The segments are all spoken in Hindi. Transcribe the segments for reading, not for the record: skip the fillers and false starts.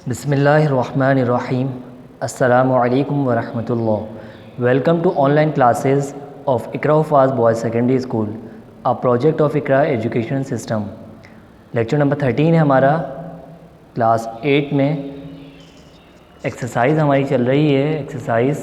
बिस्मिल्लाहिर्रहमानिर्रहीम। अस्सलामु अलैकुम वरहमतुल्लाह। Welcome to online classes of Iqra Huffaz boys secondary school, a project of Iqra education system. Lecture number 13 है हमारा। क्लास 8 में एक्सरसाइज हमारी चल रही है। एक्सरसाइज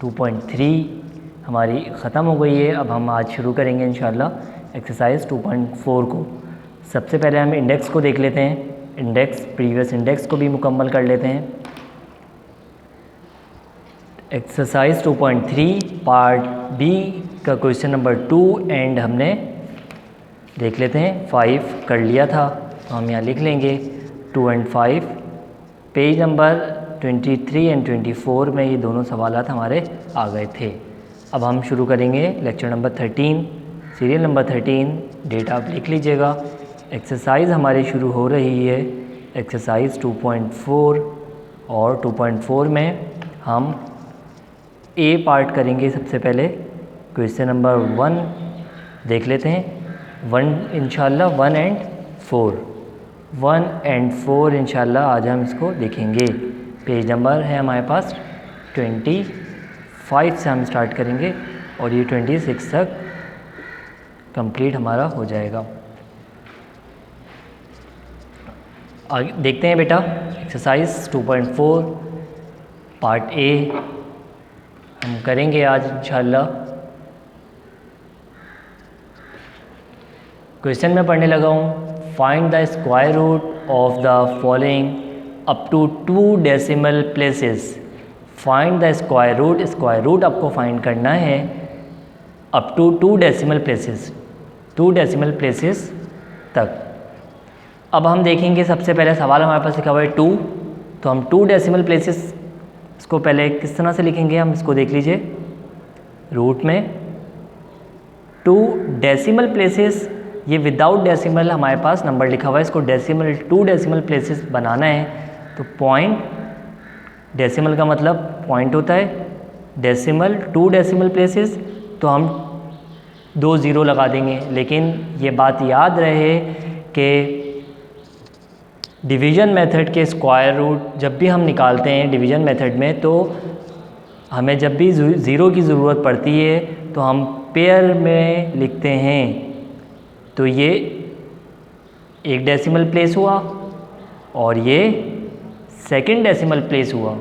2.3 हमारी ख़त्म हो गई है। अब हम आज शुरू करेंगे इंशाल्लाह एक्सरसाइज 2.4 को। सबसे पहले हम इंडेक्स को देख लेते हैं। इंडेक्स, प्रीवियस इंडेक्स को भी मुकम्मल कर लेते हैं। एक्सरसाइज 2.3 पार्ट बी का क्वेश्चन नंबर 2 एंड हमने देख लेते हैं 5 कर लिया था, तो हम यहाँ लिख लेंगे 2 एंड 5। पेज नंबर 23 एंड 24 में ये दोनों सवालात हमारे आ गए थे। अब हम शुरू करेंगे lecture number 13, serial number 13। Date आप लिख लीजिएगा। एक्सरसाइज हमारी शुरू हो रही है एक्सरसाइज 2.4 और 2.4 में हम ए पार्ट करेंगे। सबसे पहले क्वेश्चन नंबर 1 देख लेते हैं। 1 इंशाल्लाह 1 एंड 4 इंशाल्लाह आज हम इसको देखेंगे। पेज नंबर है हमारे पास 25 से हम स्टार्ट करेंगे और ये 26 तक कंप्लीट हमारा हो जाएगा। आगे देखते हैं बेटा। एक्सरसाइज 2.4 पार्ट ए हम करेंगे आज इंशाल्लाह। क्वेश्चन में पढ़ने लगा हूँ। Find the square root of the following up to 2 decimal places. Find the square root, square root आपको फाइंड करना है up to 2 decimal places, 2 decimal places तक। अब हम देखेंगे सबसे पहले सवाल हमारे पास लिखा हुआ है 2, तो हम 2 डेसिमल प्लेसेस इसको पहले किस तरह से लिखेंगे हम इसको देख लीजिए। रूट में 2 डेसिमल प्लेसेस, ये विदाउट डेसिमल हमारे पास नंबर लिखा हुआ है, इसको डेसिमल 2 डेसिमल प्लेसेस बनाना है तो पॉइंट, डेसिमल का मतलब पॉइंट होता है, डेसिमल 2 डेसिमल प्लेसेस तो हम 2 ज़ीरो लगा देंगे। लेकिन ये बात याद रहे कि डिवीज़न मेथड के स्क्वायर रूट जब भी हम निकालते हैं डिवीज़न मेथड में, तो हमें जब भी ज़ीरो की ज़रूरत पड़ती है तो हम पेयर में लिखते हैं। तो ये 1 डेसिमल प्लेस हुआ और ये 2nd डेसिमल प्लेस हुआ।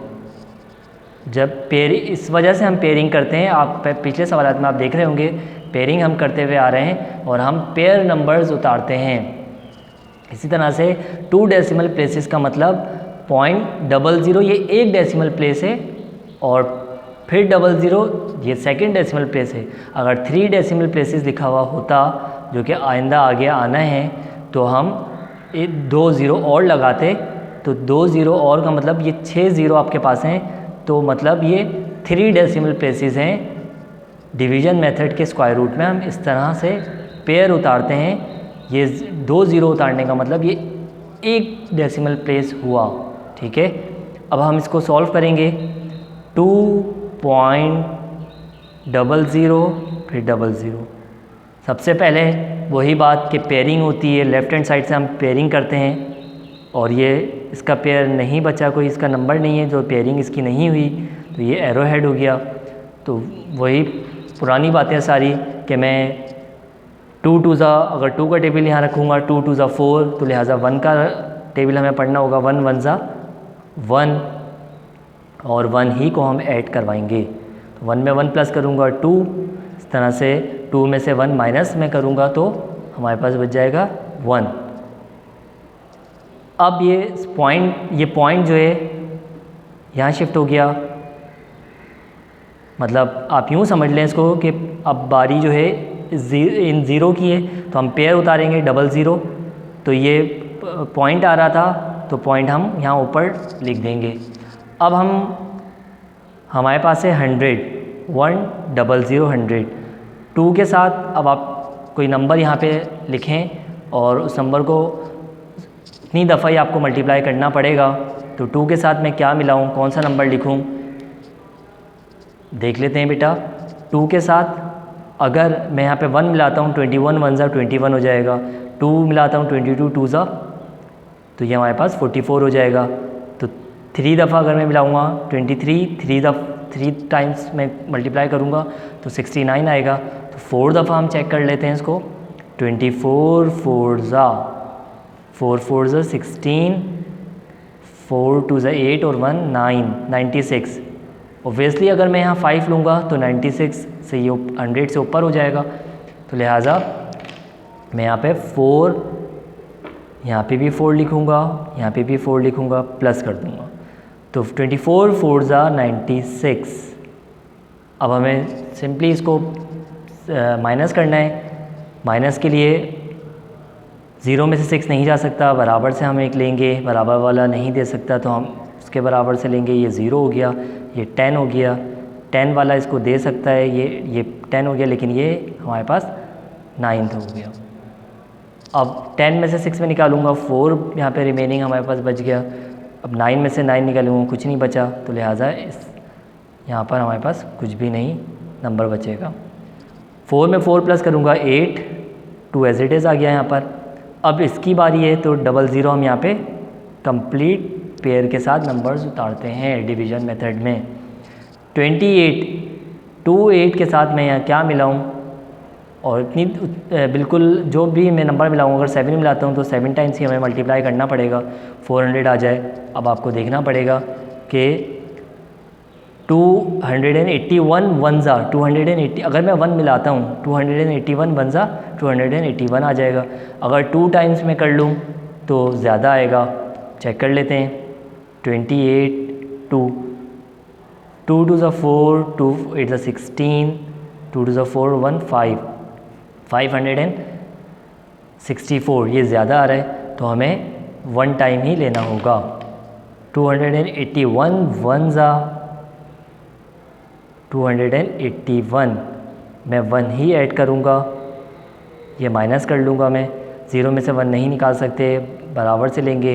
जब पेयर, इस वजह से हम पेयरिंग करते हैं। आप पिछले सवालात में आप देख रहे होंगे पेयरिंग हम करते हुए आ रहे हैं और हम पेयर नंबर्स उतारते हैं। इसी तरह से 2 डेसिमल प्लेसेस का मतलब 0.00, ये 1 डेसिमल प्लेस है और फिर 00 ये 2nd डेसिमल प्लेस है। अगर 3 डेसिमल प्लेसेस लिखा हुआ होता जो कि आइंदा आगे आना है तो हम 2 ज़ीरो और लगाते, तो 2 ज़ीरो और का मतलब ये 6 ज़ीरो आपके पास हैं, तो मतलब ये 3 डेसिमल प्लेसेस हैं। डिवीज़न मेथड के स्क्वायर रूट में हम इस तरह से पेयर उतारते हैं। ये 2 ज़ीरो उतारने का मतलब ये 1 डेसिमल प्लेस हुआ। ठीक है, अब हम इसको सॉल्व करेंगे। 2.00 फिर 00। सबसे पहले वही बात कि पेयरिंग होती है, लेफ़्ट हैंड साइड से हम पेयरिंग करते हैं और ये इसका पेयर नहीं बचा, कोई इसका नंबर नहीं है जो पेयरिंग इसकी नहीं हुई, तो ये एरो हेड हो गया। तो वही पुरानी बातें सारी कि मैं 2 2 ज़ा, अगर 2 का टेबल यहाँ रखूँगा 2 2 ज़ा 4, तो लिहाजा 1 का टेबल हमें पढ़ना होगा। 1 1 ज़ा 1 और 1 ही को हम ऐड करवाएंगे। तो 1 में 1 प्लस करूँगा 2, इस तरह से 2 में से 1 माइनस में करूँगा तो हमारे पास बच जाएगा 1। अब ये पॉइंट जो है यहाँ शिफ्ट हो गया। मतलब आप यूँ समझ लें इसको कि अब बारी जो है इन ज़ीरो की है, तो हम पेयर उतारेंगे 00। तो ये पॉइंट आ रहा था तो पॉइंट हम यहाँ ऊपर लिख देंगे। अब हमारे पास है 100, 100 100। 2 के साथ अब आप कोई नंबर यहाँ पे लिखें और उस नंबर को इतनी दफ़ा ही आपको मल्टीप्लाई करना पड़ेगा। तो 2 के साथ मैं क्या मिलाऊँ, कौन सा नंबर लिखूँ, देख लेते हैं बेटा। 2 के साथ अगर मैं यहाँ पे 1 मिलाता हूँ 21 1 ज़ा 21 हो जाएगा। 2 मिलाता हूँ 22 2 ज़ा तो ये हमारे पास 44 हो जाएगा। तो 3 दफ़ा अगर मैं मिलाऊँगा 23, 3 टाइम्स मैं मल्टीप्लाई करूँगा तो 69 आएगा। तो 4 दफ़ा हम चेक कर लेते हैं इसको। 24 4 ज़ा 16, 4 2 ज़ा 8 और 1 9, 96। ओब्वियसली अगर मैं यहाँ 5 लूँगा तो 96 से ये 100 से ऊपर हो जाएगा। तो लिहाजा मैं यहाँ पे 4, यहाँ पे भी 4 लिखूँगा, यहाँ पे भी 4 लिखूँगा, प्लस कर दूँगा। तो 24 4 ज़ा 96। अब हमें सिंपली इसको माइनस करना है। माइनस के लिए 0 में से 6 नहीं जा सकता, बराबर से हम एक लेंगे, बराबर वाला नहीं दे सकता तो हम उसके बराबर से लेंगे। ये 0 हो गया, ये 10 हो गया, 10 वाला इसको दे सकता है, ये 10 हो गया, लेकिन ये हमारे पास 9 हो गया। अब 10 में से 6 में निकालूंगा, 4 यहाँ पे रिमेनिंग हमारे पास बच गया। अब 9 में से 9 निकालूंगा, कुछ नहीं बचा, तो लिहाजा यहाँ पर हमारे पास कुछ भी नहीं नंबर बचेगा। 4 में 4 प्लस करूँगा 8, 2 एज इट इज़ आ गया यहाँ पर। अब इसकी बारी है तो 00 हम यहाँ पे कंप्लीट पेयर के साथ नंबर्स उतारते हैं डिवीज़न मेथड में। 28, 2 8 के साथ मैं यहाँ क्या मिलाऊँ, और इतनी बिल्कुल जो भी मैं नंबर मिलाऊँ, अगर 7 मिलाता हूँ तो 7 टाइम्स ही हमें मल्टीप्लाई करना पड़ेगा, 400 आ जाए। अब आपको देखना पड़ेगा कि 281 1 ज़ा 280, अगर मैं 1 मिलाता हूँ 281 1 ज़ा 281 आ जाएगा। अगर 2 टाइम्स में कर लूँ तो ज़्यादा आएगा, चेक कर लेते हैं। 28 2 2 2 ज़ा 4, 2 8 ज़ा 16, 2 2 ज़ा 4 1 5, 564, ये ज़्यादा आ रहा है तो हमें 1 टाइम ही लेना होगा। 281 1 ज़ा 281, मैं 1 ही ऐड करूँगा, ये माइनस कर लूँगा मैं, 0 में से 1 नहीं निकाल सकते, बराबर से लेंगे,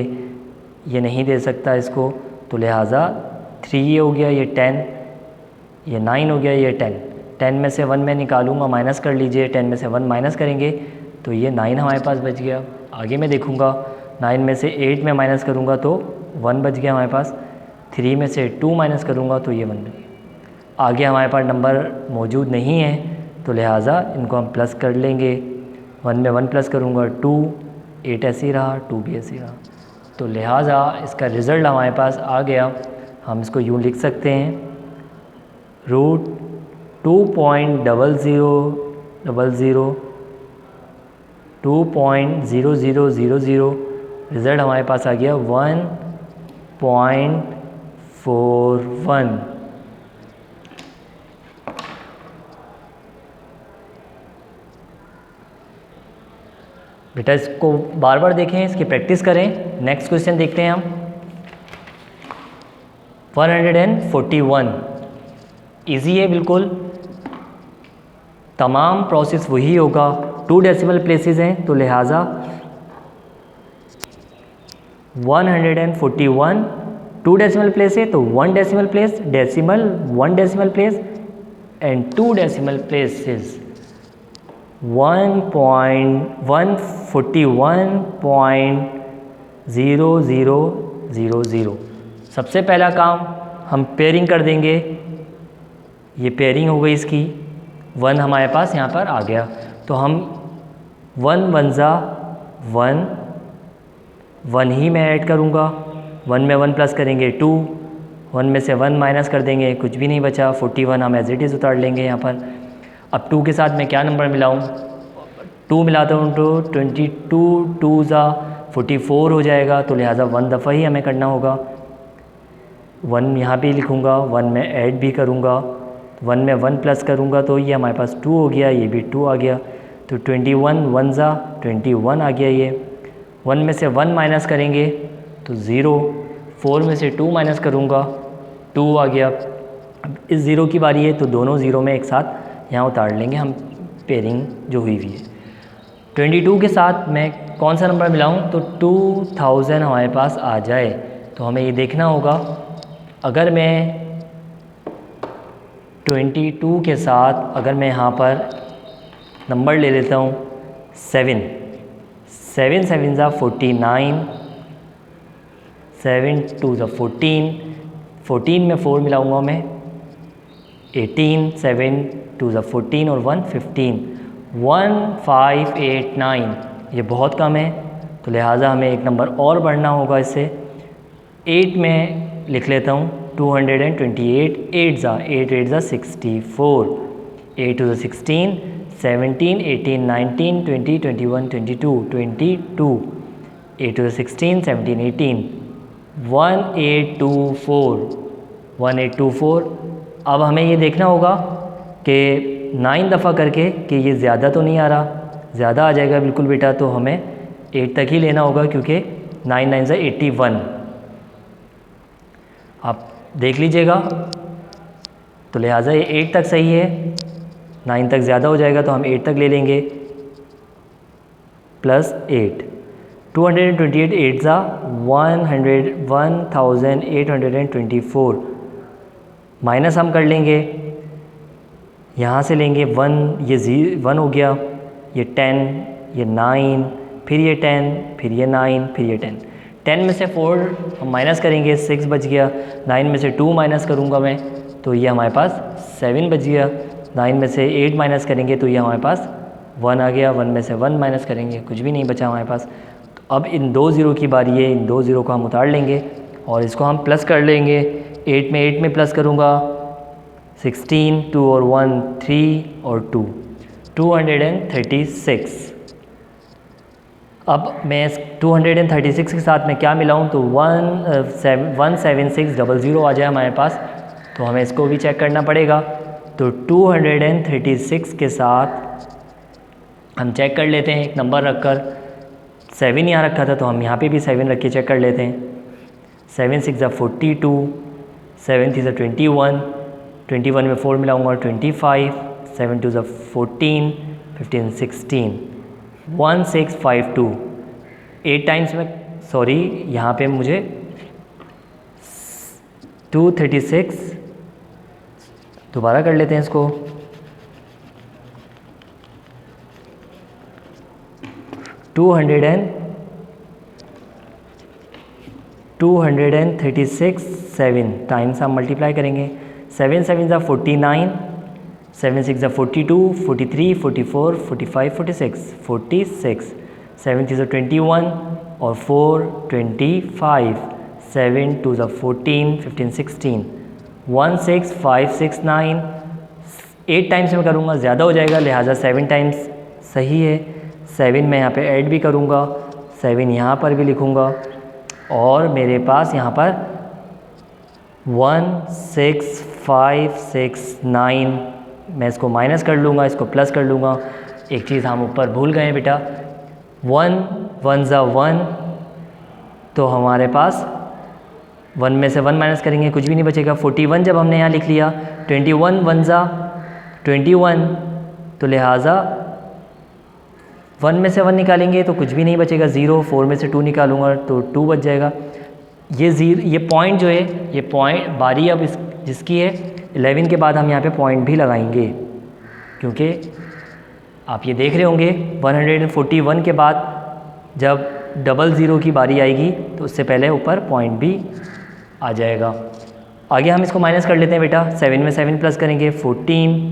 ये नहीं दे सकता इसको, तो लिहाजा 3 ये हो गया, ये 10, ये 9 हो गया, ये 10। 10 में से 1 मैं निकालूंगा, माइनस कर लीजिए, 10 में से 1 माइनस करेंगे तो ये 9 हमारे पास बच गया। आगे मैं देखूंगा, 9 में से 8 में माइनस करूंगा तो 1 बच गया हमारे पास, 3 में से 2 माइनस करूंगा तो ये 1 बच गया। आगे हमारे पास नंबर मौजूद नहीं है तो लिहाजा इनको हम प्लस कर लेंगे। 1 में 1 प्लस करूँगा 2, 8 ऐसे ही रहा, 2 भी ऐसे ही रहा, तो लिहाजा इसका रिज़ल्ट हमारे पास आ गया। हम इसको यूँ लिख सकते हैं, √2.0000 2.0000, रिज़ल्ट हमारे पास आ गया 1.41। बेटा इसको बार बार देखें, इसकी प्रैक्टिस करें। नेक्स्ट क्वेश्चन देखते हैं हम। 141, इजी है बिल्कुल, तमाम प्रोसेस वही होगा, 2 डेसिमल प्लेसेस हैं तो लिहाजा 141 2 डेसिमल प्लेस है तो 1 decimal place, decimal 1 decimal place and 2 decimal places 141.0000। सबसे पहला काम हम पेयरिंग कर देंगे, ये पेयरिंग हो गई इसकी, 1 हमारे पास यहाँ पर आ गया तो हम 1 1 ज़ा 1, 1 ही मैं ऐड करूँगा, 1 में 1 प्लस करेंगे 2, 1 में से 1 माइनस कर देंगे, कुछ भी नहीं बचा, 41 हम एज इट इज़ उतार लेंगे यहाँ पर। अब 2 के साथ मैं क्या नंबर मिलाऊँ, 2 मिलाता हूँ तो 22 2 ज़ा 44 हो जाएगा, तो लिहाजा 1 दफ़ा ही हमें करना होगा। 1 यहाँ पे लिखूँगा, 1 में ऐड भी करूँगा, 1 में 1 प्लस करूँगा तो ये हमारे पास 2 हो गया, ये भी 2 आ गया, तो 21 1 ज़ा 21 आ गया ये। 1 में से 1 माइनस करेंगे तो 0, 4 में से 2 माइनस करूँगा 2 आ गया। अब इस 0 की बारी है तो दोनों 0 में एक साथ यहाँ उतार लेंगे हम, पेयरिंग जो हुई हुई है। 22 के साथ मैं कौन सा नंबर मिलाऊँ तो 2000 हमारे पास आ जाए, तो हमें ये देखना होगा, अगर मैं 22 के साथ अगर मैं यहाँ पर नंबर ले लेता हूँ 7 7 7 ज़ा 49, 7 2 ज़ा 14, 14 में 4 मिलाऊंगा मैं 18, 7 2 ज़ा 14 और 1 15, 1 5 8 9, ये बहुत कम है तो लिहाजा हमें एक नंबर और बढ़ना होगा इससे। 8 में लिख लेता हूँ 228, 8 ज़ा 8 8 ज़ा 64, 8 2 ज़ा 16, 17 18 19 20 21 22 22, 8 2 ज़ा 16 17 18, 1824, 1824। अब हमें ये देखना होगा कि 9 दफ़ा करके कि ये ज़्यादा तो नहीं आ रहा, ज़्यादा आ जाएगा बिल्कुल बेटा, तो हमें 8 तक ही लेना होगा क्योंकि 9 9 ज़ा 81। आप देख लीजिएगा, तो लिहाजा ये 8 तक सही है, 9 तक ज़्यादा हो जाएगा तो हम 8 तक ले लेंगे प्लस 8। 228 8 ज़ा 1824, माइनस हम कर लेंगे, यहाँ से लेंगे 1, ये 1 हो गया, ये 10, ये 9, फिर ये 10, फिर ये 9, फिर ये 10। 10 में से 4 हम माइनस करेंगे, 6 बच गया। 9 में से 2 माइनस करूँगा मैं तो ये हमारे पास 7 बच गया। 9 में से 8 माइनस करेंगे तो ये हमारे पास 1 आ गया। 1 में से 1 माइनस करेंगे, कुछ भी नहीं बचा हमारे पास। तो अब इन 2 ज़ीरो की बारी है, इन 2 ज़ीरो को हम उतार लेंगे और इसको हम प्लस कर लेंगे। 8 में प्लस करूँगा, 16, 2 और 1 3 और 2 236। अब मैं 236 के साथ में क्या मिलाऊं तो 17600 आ जाए हमारे पास, तो हमें इसको भी चेक करना पड़ेगा। तो 236 के साथ हम चेक कर लेते हैं, एक नंबर रखकर। 7 यहाँ रखा था तो हम यहाँ पे भी 7 रख के चेक कर लेते हैं। 7 6 ज़ा 42, 7 3 ज़ा 21, 21 में 4 मिलाऊंगा 25, 7 2 ज़ा 14, 15 16, 1652। 8 टाइम्स में, सॉरी यहाँ पे मुझे 236, दोबारा कर लेते हैं इसको। 236 7 टाइम्स हम मल्टीप्लाई करेंगे। 7 7 ज़ा 49, 7 6 ज़ा 42, 43, 44, 45, 46, 46, 7 3 ज़ा 21 और 4 25, 7 2 ज़ा 14, 15 16, 16569। 8 टाइम्स में करूँगा ज़्यादा हो जाएगा, लिहाजा 7 टाइम्स सही है। 7 मैं यहाँ पे ऐड भी करूँगा, 7 यहाँ पर भी लिखूँगा और मेरे पास यहाँ पर 16569, मैं इसको माइनस कर लूँगा, इसको प्लस कर लूँगा। एक चीज़ हम ऊपर भूल गए बेटा, 1 1 ज़ा 1, तो हमारे पास 1 में से 1 माइनस करेंगे, कुछ भी नहीं बचेगा। 41 जब हमने यहाँ लिख लिया, 21 1 ज़ा 21, तो लिहाजा 1 में से 1 निकालेंगे तो कुछ भी नहीं बचेगा, 0। 4 में से 2 निकालूंगा तो 2 बच जाएगा। ये पॉइंट जो है, ये पॉइंट बारी अब जिसकी है 11 के बाद हम यहाँ पे पॉइंट भी लगाएंगे, क्योंकि आप ये देख रहे होंगे 141 के बाद जब 00 की बारी आएगी तो उससे पहले ऊपर पॉइंट भी आ जाएगा। आगे हम इसको माइनस कर लेते हैं बेटा। 7 में 7 प्लस करेंगे 14,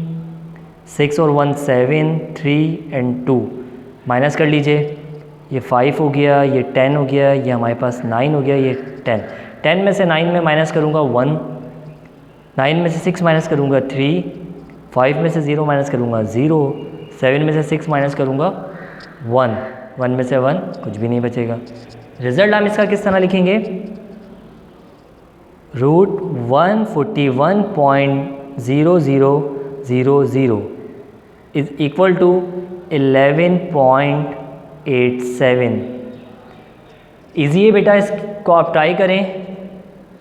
6 और 1 7, 3 एंड 2 माइनस कर लीजिए। ये 5 हो गया, ये 10 हो गया, ये हमारे पास 9 हो गया, ये 10। 10 में से 9 में माइनस करूँगा 1, 9 में से 6 माइनस करूँगा 3, 5 में से 0 माइनस करूँगा 0, 7 में से 6 माइनस करूँगा 1, 1 में से 1 कुछ भी नहीं बचेगा। रिज़ल्ट हम इसका किस तरह लिखेंगे, √141.0000 इज़ इक्वल टू 11.87। ईजी है बेटा, इसको आप ट्राई करें।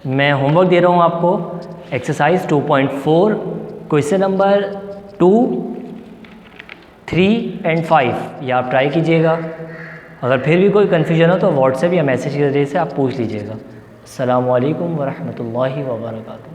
मैं होमवर्क दे रहा हूँ आपको, एक्सरसाइज 2.4 क्वेश्चन नंबर 2, 3 एंड 5, ये आप ट्राई कीजिएगा। अगर फिर भी कोई कन्फ्यूजन हो तो व्हाट्सएप या मैसेज के ज़रिए से आप पूछ लीजिएगा। अस्सलामु अलैकुम वरहमतुल्लाहि वबरकातुहू।